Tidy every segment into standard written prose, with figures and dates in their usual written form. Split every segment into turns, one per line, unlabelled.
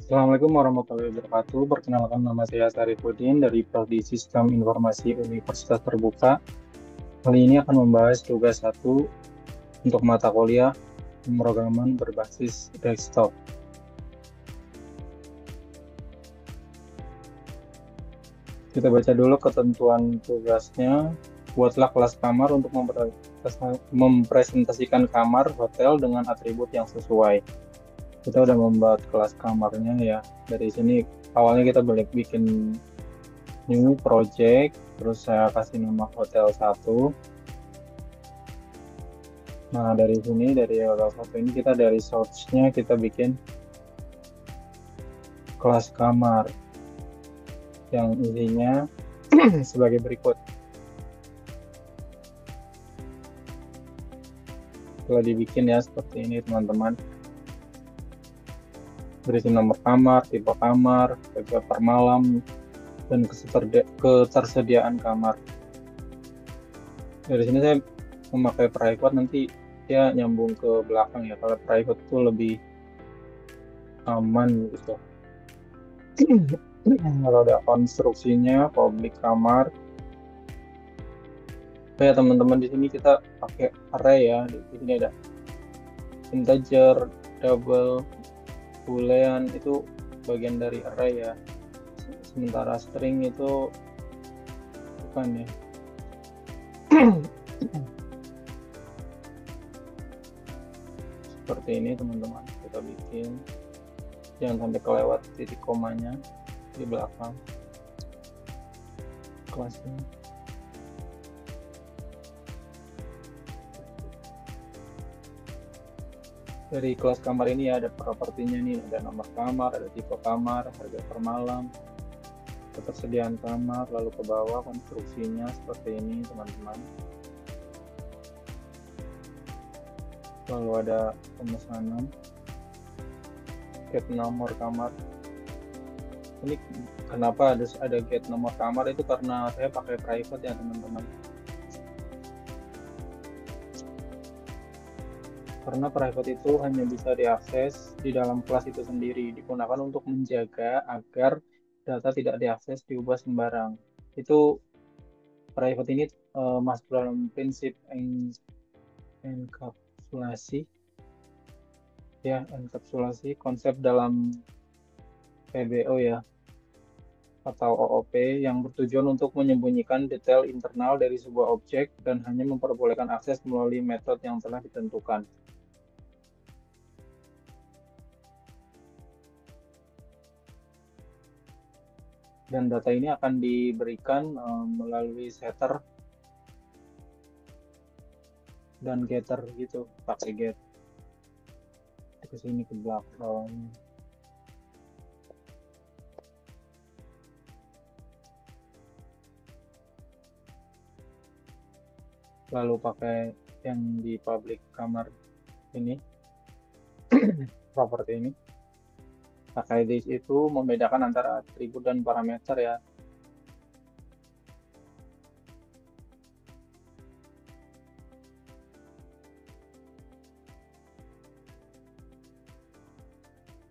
Assalamualaikum warahmatullahi wabarakatuh. Perkenalkan, nama saya Sarifudin dari Prodi Sistem Informasi Universitas Terbuka. Kali ini akan membahas tugas 1 untuk mata kuliah pemrograman berbasis desktop. Kita baca dulu ketentuan tugasnya. Buatlah kelas kamar untuk mempresentasikan kamar hotel dengan atribut yang sesuai. Kita udah membuat kelas kamarnya ya. Dari sini awalnya kita boleh bikin new project, terus saya kasih nama hotel 1. Nah, dari sini, dari hotel 1 ini kita dari source-nya kita bikin kelas kamar yang isinya sebagai berikut. Telah dibikin ya seperti ini teman-teman. Berisi nomor kamar, tipe kamar, harga per malam, dan ketersediaan kamar. Dari sini saya memakai private, nanti dia nyambung ke belakang ya. Kalau private itu lebih aman gitu. Kalau ada konstruksinya public kamar. Ya teman-teman, di sini kita pakai array ya. Di sini ada integer, double, boolean, itu bagian dari array ya. Sementara string itu bukan ya. Seperti ini teman-teman, kita bikin. Jangan sampai kelewat titik komanya di belakang kelasnya. Dari kelas kamar ini ada propertinya nih, ada nomor kamar, ada tipe kamar, harga per malam, ketersediaan kamar, lalu ke bawah konstruksinya seperti ini teman-teman. Lalu ada pemesanan, get nomor kamar. Ini kenapa ada get nomor kamar, itu karena saya pakai private ya teman-teman. Karena private itu hanya bisa diakses di dalam kelas itu sendiri, digunakan untuk menjaga agar data tidak diakses diubah sembarang. Itu private ini masuk dalam prinsip enkapsulasi ya, enkapsulasi konsep dalam PBO ya, atau OOP, yang bertujuan untuk menyembunyikan detail internal dari sebuah objek dan hanya memperbolehkan akses melalui metode yang telah ditentukan. Dan data ini akan diberikan melalui setter dan getter gitu, pakai get ke sini ke belakang. Lalu pakai yang di public kamar ini, properti ini. Pakai this itu membedakan antara atribut dan parameter ya.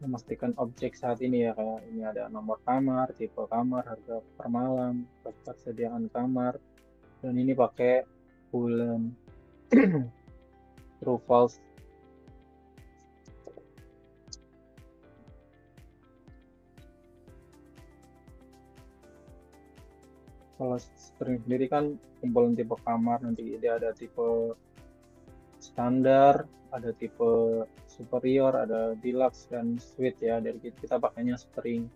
Memastikan objek saat ini ya, kayak ini ada nomor kamar, tipe kamar, harga per malam, ketersediaan kamar, dan ini pakai boolean true false. Kalau string sendiri kan kumpulan tipe kamar, nanti dia ada tipe standar, ada tipe superior, ada deluxe dan suite ya. Dari kita pakainya string.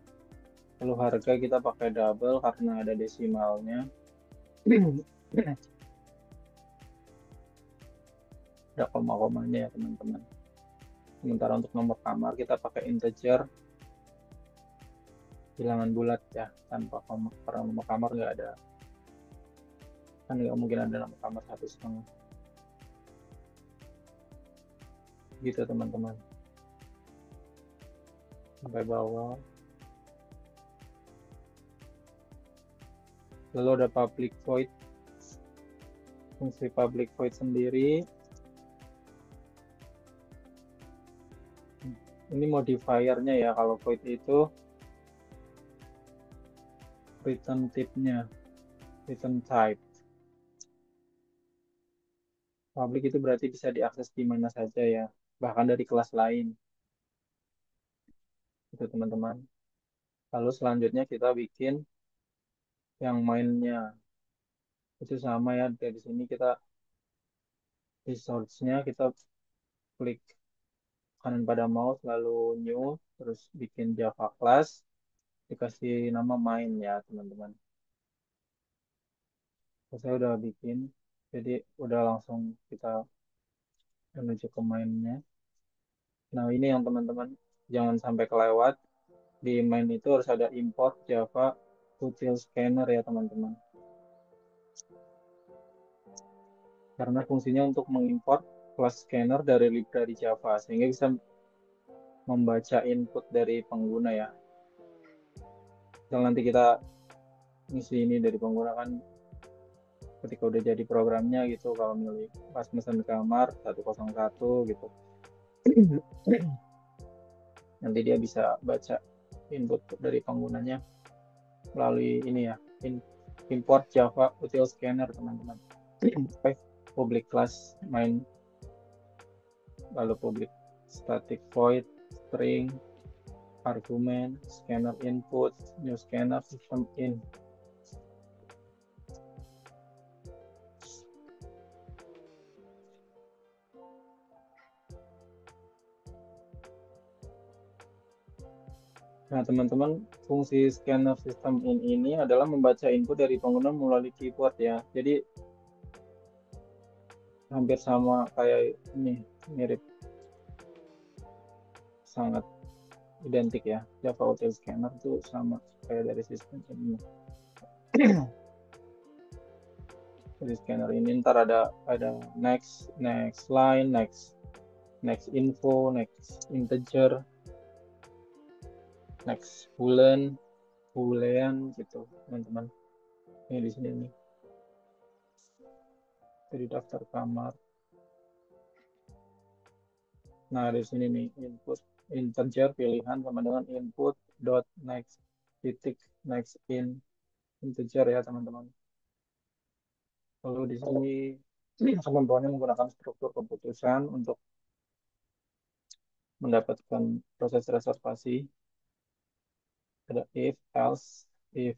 Lalu harga kita pakai double karena ada desimalnya. Ada koma-komanya ya teman-teman. Sementara untuk nomor kamar kita pakai integer, bilangan bulat ya, tanpa koma. Karena nomor kamar nggak ada, kan nggak mungkin ada nomor kamar 1,5 gitu teman-teman. Sampai bawah. Lalu ada public void. Fungsi public void sendiri Ini modifiernya ya, kalau void itu return type-nya, return type. Public itu berarti bisa diakses di mana saja ya, bahkan dari kelas lain. Itu teman-teman. Lalu selanjutnya kita bikin yang mainnya. Itu sama ya, dari sini kita resource-nya kita klik kanan pada mouse, lalu new, terus bikin Java class, dikasih nama main ya teman-teman. Saya udah bikin, jadi udah langsung kita menuju ke mainnya. Nah ini yang teman-teman jangan sampai kelewat, di main itu harus ada import Java util scanner ya teman-teman. Karena fungsinya untuk mengimport class scanner dari library Java sehingga bisa membaca input dari pengguna ya. Misal nanti kita ngisi ini dari pengguna kan, ketika udah jadi programnya gitu, kalau milih pas mesen kamar 101 gitu, nanti dia bisa baca input dari penggunanya melalui ini ya, import Java util scanner teman-teman. Public class main, lalu public static void string argument scanner input new scanner system in. Nah, teman-teman, fungsi scanner system in ini adalah membaca input dari pengguna melalui keyboard ya. Jadi hampir sama kayak ini, mirip, sangat identik ya. Java Util Scanner itu sama kayak dari sistem ini. Dari scanner ini ntar ada next line, next info, next integer, next boolean gitu, teman-teman. Ini di sini nih. Jadi daftar kamar. Nah, di sini nih input integer pilihan sama dengan input dot next titik next in integer ya teman-teman. Lalu di sini kemampuannya menggunakan struktur keputusan untuk mendapatkan proses reservasi. Ada if, else, if,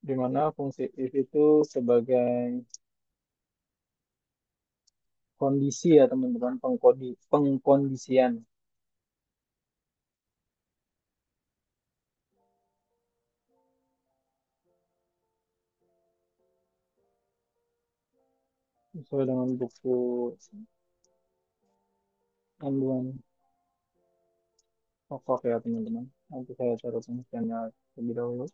di mana fungsi if itu sebagai kondisi ya teman-teman, pengkondisian. Sesuai dengan buku panduan pokok ya teman-teman. Nanti saya taruh pengertiannya lebih dahulu.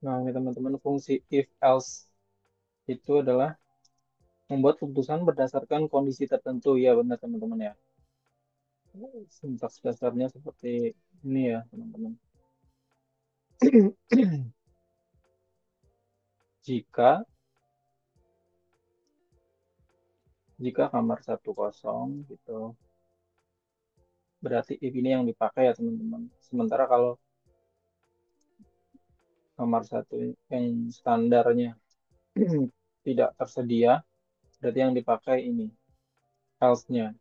Nah, ini teman-teman, fungsi if else itu adalah membuat keputusan berdasarkan kondisi tertentu. Ya, benar teman-teman ya. Sintaks dasarnya seperti ini ya, teman-teman. Jika jika kamar 10 gitu, berarti if ini yang dipakai ya, teman-teman. Sementara kalau kamar satu yang standarnya tidak tersedia, berarti yang dipakai ini else-nya,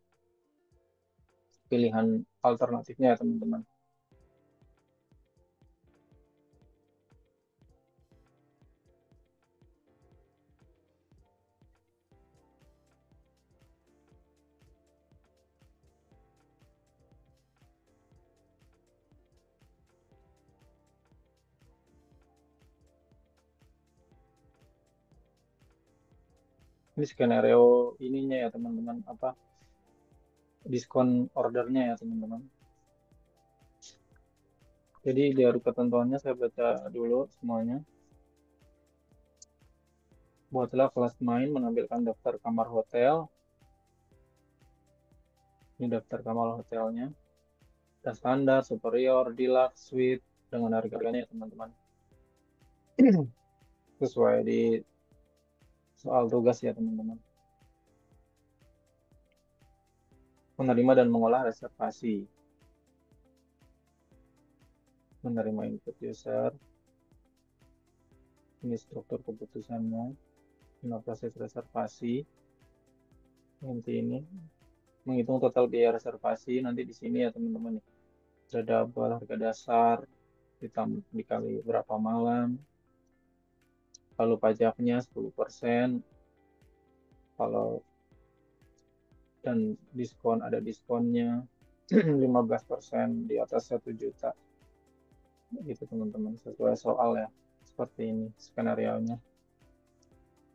pilihan alternatifnya ya, teman-teman. Ini skenario ininya ya, teman-teman, apa diskon ordernya ya, teman-teman. Jadi dari ketentuannya saya baca dulu semuanya. Buatlah kelas main menampilkan daftar kamar hotel. Ini daftar kamar hotelnya. Ada standar, superior, deluxe, suite dengan harganya ya teman-teman. Sesuai di soal tugas ya teman-teman. Menerima dan mengolah reservasi. Menerima input user. Ini struktur keputusannya. Ini proses reservasi. Nanti ini menghitung total biaya reservasi. Nanti di sini ya teman-teman. Ada double harga dasar ditambah dikali berapa malam. Kalau pajaknya 10%. Kalau dan diskon ada diskonnya 15% di atas 1 juta. Gitu teman-teman, sesuai soal ya. Seperti ini skenario-nya.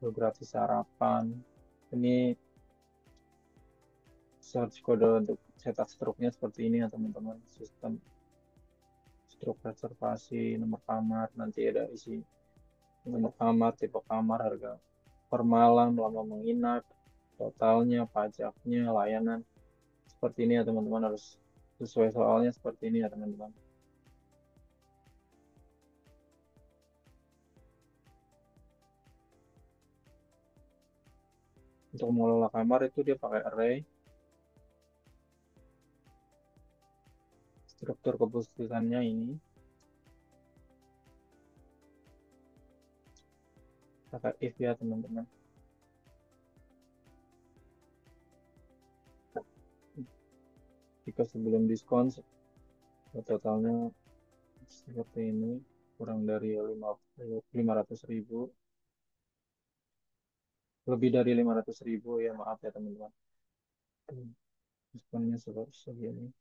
Gratis sarapan. Ini search kode untuk cetak struknya seperti ini ya teman-teman. Sistem struk reservasi, nomor kamar, nanti ada isi nomor kamar, tipe kamar, harga per malam, lama menginap, totalnya, pajaknya, layanan. Seperti ini ya teman-teman, harus sesuai soalnya seperti ini ya teman-teman. Untuk mengelola kamar itu dia pakai array. Struktur keputusannya ini. Pakai if ya teman-teman. Jika sebelum diskon totalnya seperti ini, kurang dari 500.000, lebih dari 500.000 ya, maaf ya teman-teman. Diskonnya segini.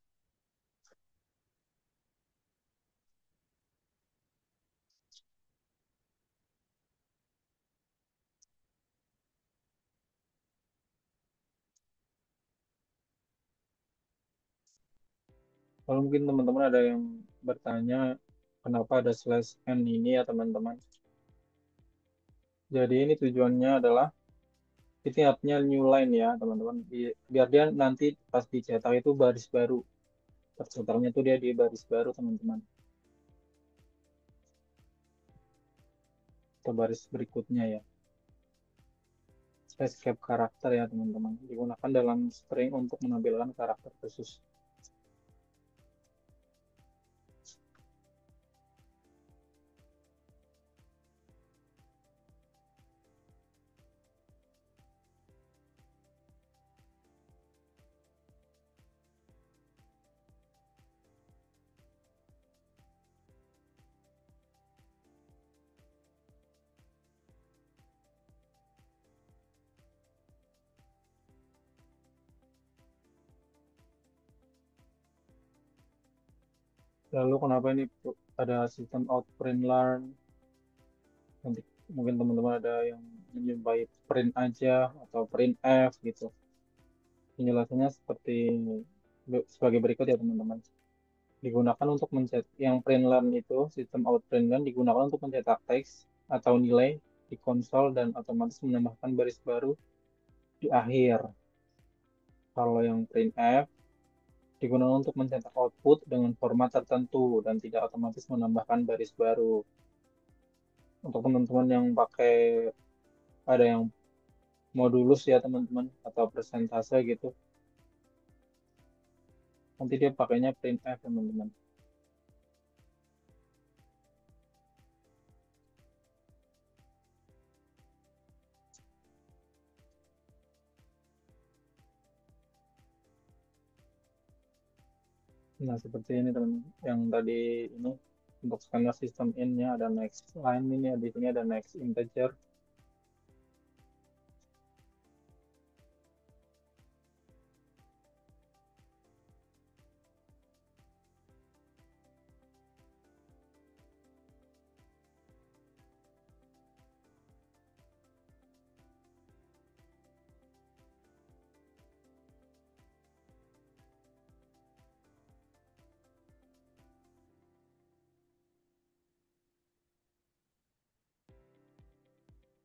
Kalau mungkin teman-teman ada yang bertanya kenapa ada slash n ini ya teman-teman. Jadi ini tujuannya adalah ini artinya new line ya teman-teman. Biar dia nanti pas dicetak itu baris baru. Tercetaknya tuh dia di baris baru teman-teman. Atau baris berikutnya ya. Escape karakter ya teman-teman. Digunakan dalam string untuk menampilkan karakter khusus. Lalu kenapa ini ada sistem out print learn? Nanti mungkin teman-teman ada yang menyukai print aja atau print f gitu. Penjelasannya sebagai berikut ya teman-teman. Digunakan untuk mencetak yang print learn itu sistem out print learn digunakan untuk mencetak teks atau nilai di konsol dan otomatis menambahkan baris baru di akhir. Kalau yang printf digunakan untuk mencetak output dengan format tertentu dan tidak otomatis menambahkan baris baru. Untuk teman-teman yang pakai ada yang modulus ya teman-teman atau persentase gitu, nanti dia pakainya printf teman-teman. Nah seperti ini teman, yang tadi ini untuk scanner sistem in-nya ada next line ini, di sini ada next integer.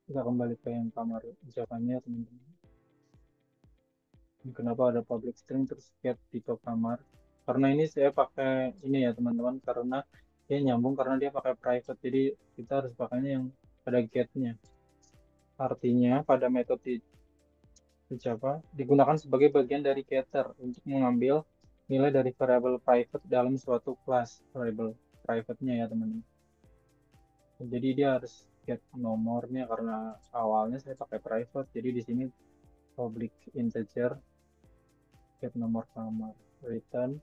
Kita kembali ke yang kamar ucapannya teman-teman. Kenapa ada public string terus get tipe kamar? Karena ini saya pakai ini ya teman-teman, karena dia nyambung karena dia pakai private, jadi kita harus pakainya yang ada get-nya. Artinya pada metode Java digunakan sebagai bagian dari getter untuk mengambil nilai dari variabel private dalam suatu kelas variabel private-nya ya teman-teman. Jadi dia harus get nomornya karena awalnya saya pakai private, jadi di sini public integer get nomor kamar return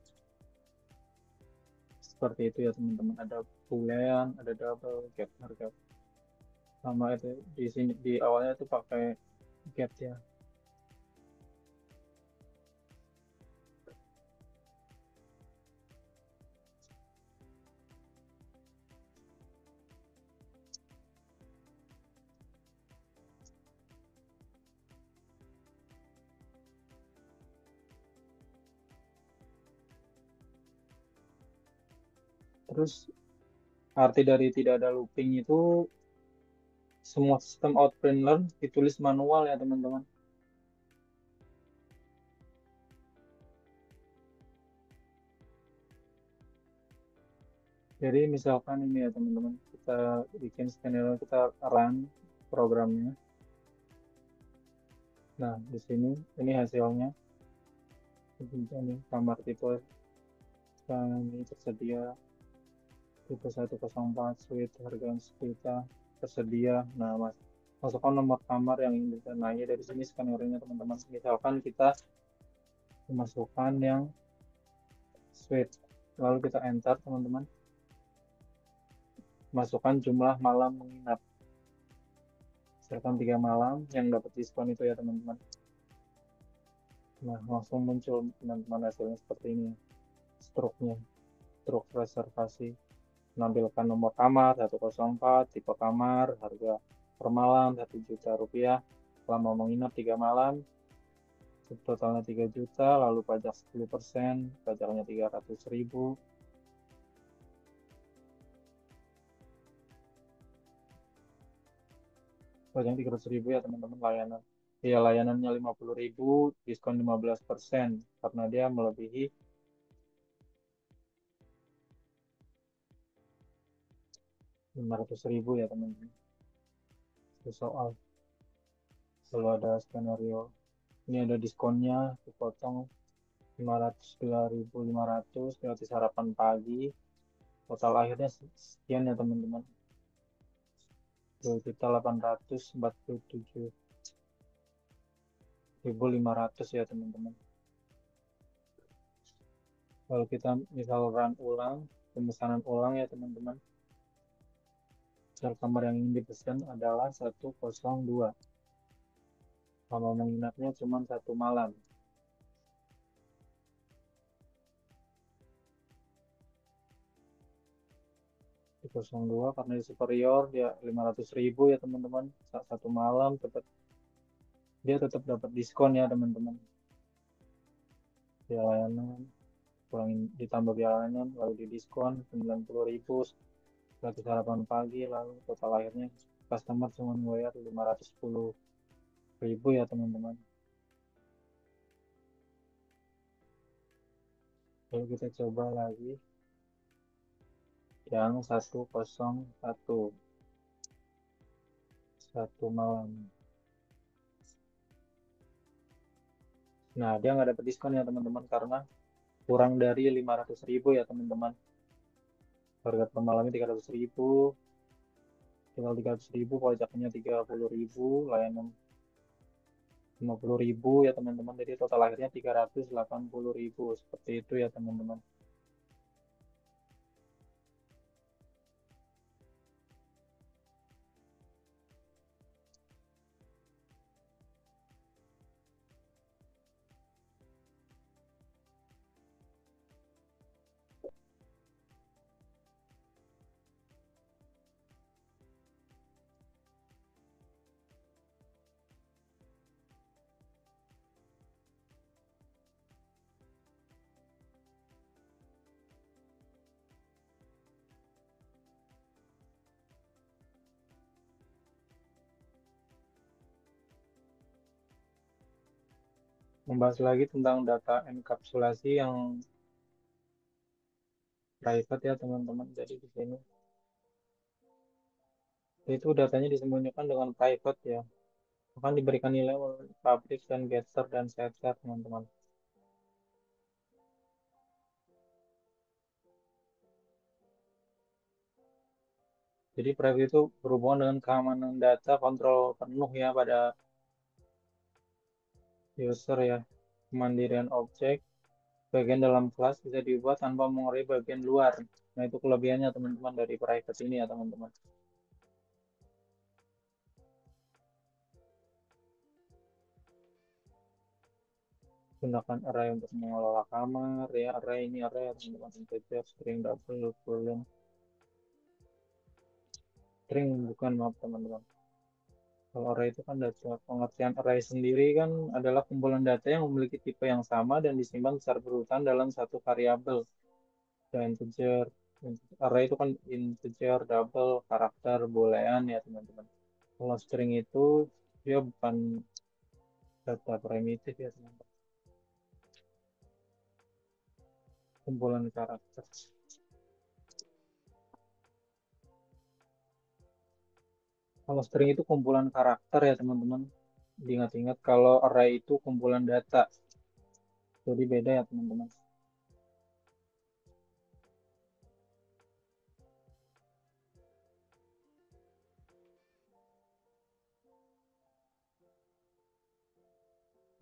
seperti itu ya teman-teman. Ada boolean, ada double, get harga sama itu di sini di awalnya itu pakai get ya. Terus arti dari tidak ada looping itu semua sistem outprint learn ditulis manual ya teman-teman. Jadi misalkan ini ya teman-teman, kita bikin skenario, kita run programnya. Nah, di sini ini hasilnya. Ini kamar tipe ini tersedia, tipe 104 suite harga sejuta tersedia. Nah, masukkan nomor kamar yang ingin dikenai dari sini skenario-nya teman-teman. Misalkan kita memasukkan yang suite, lalu kita enter teman-teman. Masukkan jumlah malam menginap. Misalkan 3 malam yang dapat diskon itu ya teman-teman. Nah, langsung muncul teman-teman hasilnya seperti ini. Struknya, struk reservasi. Menampilkan nomor kamar 104, tipe kamar, harga per malam 1 juta rupiah. Lama menginap 3 malam, totalnya 3 juta, lalu pajak 10%, pajaknya 300.000. Pajaknya 300.000 ya teman-teman layanan. Ya layanannya 50.000, diskon 15% karena dia melebihi 500.000 ya teman-teman. Itu soal. Kalau ada skenario, ini ada diskonnya, dipotong 502.500 gratis sarapan pagi. Total akhirnya sekian ya teman-teman. 2.847.500 ya teman-teman. Kalau kita misal run ulang, pemesanan ulang ya teman-teman. Misal kamar yang ingin dipesan adalah 102. Lama menginapnya cuma 1 malam. 102 karena di superior dia 500.000 ya teman-teman. 1 malam dia tetap dapat diskon ya teman-teman. Biaya layanan kurangin ditambah biaya layanan lalu di diskon 90.000 gratis sarapan pagi, lalu total akhirnya customer cuma bayar 510.000 ya teman-teman. Lalu kita coba lagi yang 101 malam. Nah, dia nggak dapat diskon ya teman-teman karena kurang dari 500.000 ya teman-teman. Harga per malamnya 300.000, tinggal 300.000, pajaknya 30.000, layanan 50.000 ya teman-teman. Jadi total akhirnya 380.000 seperti itu ya teman-teman. Membahas lagi tentang data enkapsulasi yang private ya teman-teman. Jadi di sini itu datanya disembunyikan dengan private ya. Akan diberikan nilai oleh public dan getter dan setter teman-teman. Jadi private itu berhubungan dengan keamanan data, kontrol penuh ya pada user ya. Kemandirian objek, bagian dalam kelas bisa diubah tanpa mengurangi bagian luar. Nah itu kelebihannya teman-teman dari private ini ya teman-teman. Gunakan array untuk mengelola kamar ya. Array ini array teman-teman, integer, string, double, boolean. String bukan, maaf teman-teman. Kalau array itu kan data. Pengertian array sendiri kan adalah kumpulan data yang memiliki tipe yang sama dan disimpan secara berurutan dalam satu variabel. Ada integer. Array itu kan integer, double, karakter, boolean ya teman-teman. Kalau string itu dia bukan data primitif ya teman-teman. Kumpulan karakter. Kalau string itu kumpulan karakter ya teman-teman. Diingat-ingat kalau array itu kumpulan data. Jadi beda ya teman-teman.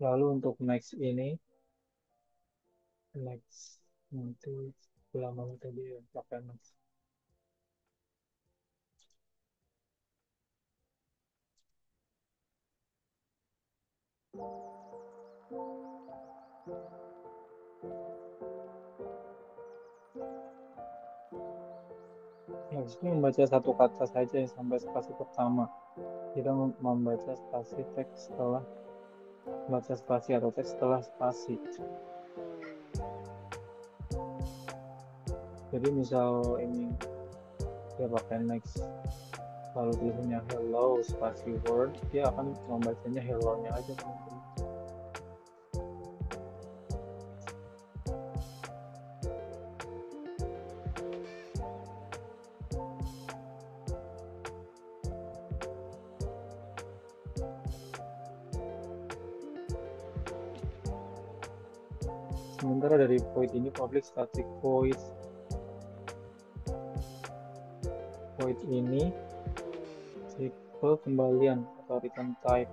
Lalu untuk next ini, next nanti lama tadi ya pakai next. Next itu membaca satu kata saja sampai spasi pertama. Tidak membaca spasi teks setelah baca spasi atau teks setelah spasi. Jadi misal ini dia pakai next lalu tulisannya hello spasi word, dia akan membacanya hello-nya aja teman-teman. Sementara dari void ini public static void ini tipe kembalian atau return type,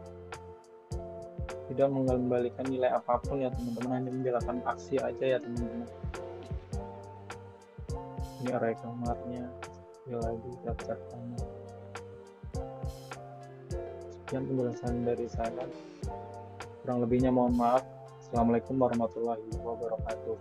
tidak mengembalikan nilai apapun ya teman-teman, hanya menjalankan aksi aja ya teman-teman. Ini array kamarnya, ya lagi daftar kamar. Sekian penjelasan dari saya, kurang lebihnya mohon maaf. Assalamualaikum warahmatullahi wabarakatuh.